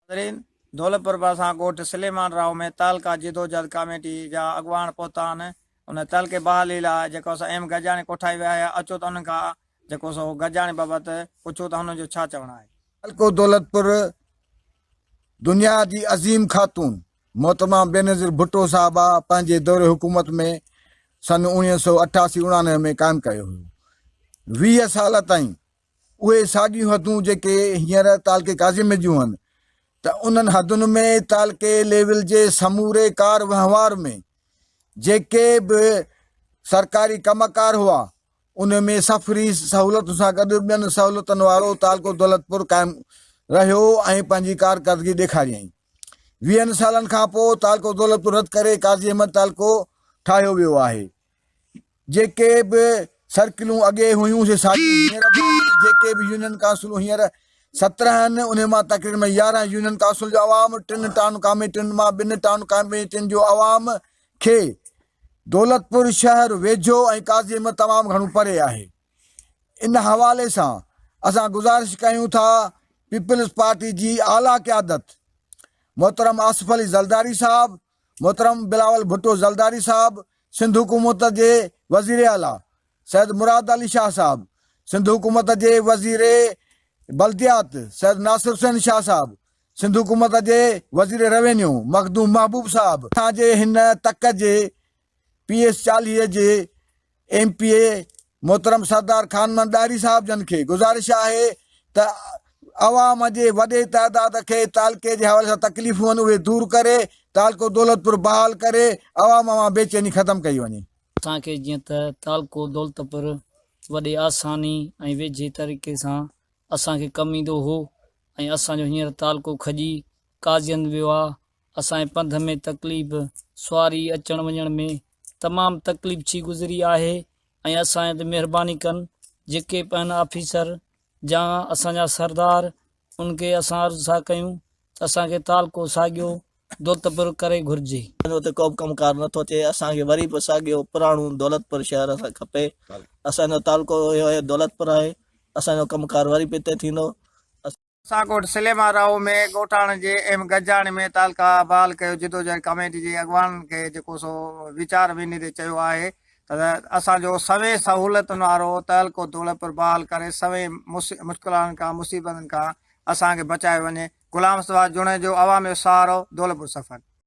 नाज़रीन, दौलतपुर पासा ॻोठ सलेमान राव में तालका जिदोजहद कमेटी जा अॻवान पहुता आहिनि। उन तालके बहाली लाइ जेको असां एम गजाणी कोठाई विया हुआ, अचो त उन्हनि खां जेको सो गजाणी बाबति पुछो त हुनजो छा चवणु आहे। तालको दौलतपुर दुनिया जी अज़ीम ख़ातून मोहतरमा बेनज़ीर भुट्टो साहिबा पंहिंजे दौरे हुकूमत में सन 1988-99 में क़ाइमु कयो हुयो। 20 साल ताईं उहे साॻियूं हदूं जेके हींअर तालके काज़िम में जूं आहिनि, त उन्हनि हदुनि में तालके लेवल जे समूरे कार वहिंवार में जेके बि सरकारी कमकार हुआ, उन में सफ़री सहूलियत सां गॾु ॿियनि सहूलियतुनि वारो तालको दौलतपुर क़ाइमु रहियो ऐं पंहिंजी कारकर्दगी ॾेखारियईं। 20 सालनि खां पोइ तालको दौलतपुर रद्द करे काज़ी अहमद तालको ठाहियो वियो आहे। जेके बि सर्किलूं अॻे हुयूं से साॻियूं हींअर जेके बि यूनियन काउंसिलूं हींअर 17 आहिनि, उन मां तक़रीबन 11 यूनियन काउंसिल जो अवाम, 3 टाउन कमेटियुनि मां 2 टाउन कमेटियुनि जो अवाम खे दौलतपुर शहर वेझो ऐं काज़ी अहमद तमामु घणो परे आहे। इन हवाले सां असां गुज़ारिश कयूं था पीपल्स पार्टी जी आला क़यादत मोहतरम आसिफ अली ज़रदारी साहब, मोहतरम बिलावल भुट्टो ज़रदारी साहब, सिंध हुकूमत जे वज़ीर आला सैयद मुराद अली शाह साहब, सिंध हुकूमत जे वज़ीर बल्दियात सैयद नासिर हुसैन शाह साहब, सिंध हुकूमत जे वज़ीर रेवेन्यू मखदूम महबूब साहब, असांजे हिन तक जे PS 40 जे MPA मोहतरम सरदार खान मंदारी साहब जन खे गुज़ारिश आहे त अवाम जे वॾे तइदाद खे तालके जे हवाले सां तकलीफ़ूं आहिनि उहे दूर करे तालको दौलतपुर बहाल करे अवाम मां बेचैनी ख़तमु कई वञे। असांखे जीअं त तालको दौलतपुर वॾे आसानी ऐं वेझे तरीक़े सां असांखे कमु ईंदो हो ऐं असांजो हींअर तालको खजी काज़ियन वियो आहे। असांजे पंध में तकलीफ़ सुवारी अचण वञण में तमामु तकलीफ़ थी गुज़री आहे ऐं असांजे ते महिरबानी कनि जेके बि आहिनि ऑफिसर या असांजा सरदार, उनखे असां अर्ज़ु था कयूं त असांखे तालको साॻियो दौलतपुर करे घुरिजे। उते को बि कमुकार नथो थिए, असांखे वरी बि साॻियो पुराणो दौलतपुर शहर असांखे खपे। असांजो तालको दौलतपुर आहे, असांजो कमुकार वरी बि हिते थींदो। असां ॻोठ सलेमान राव में ॻोठाणे जे एम गजाणी में तालका बहाल कयो जिदोजहद कमेटी जे अॻवान खे जेको सो वीचार विनिमय चयो आहे त असांजो सवे सहूलियतुनि वारो तालको दौलतपुर बहाल करे सवे मुश्किलातुनि खां मुसीबतुनि खां असांखे बचाए वञे। गुलाम सवाद जुणे जो अवाम जो सहारो, दौलतपुर सफ़र।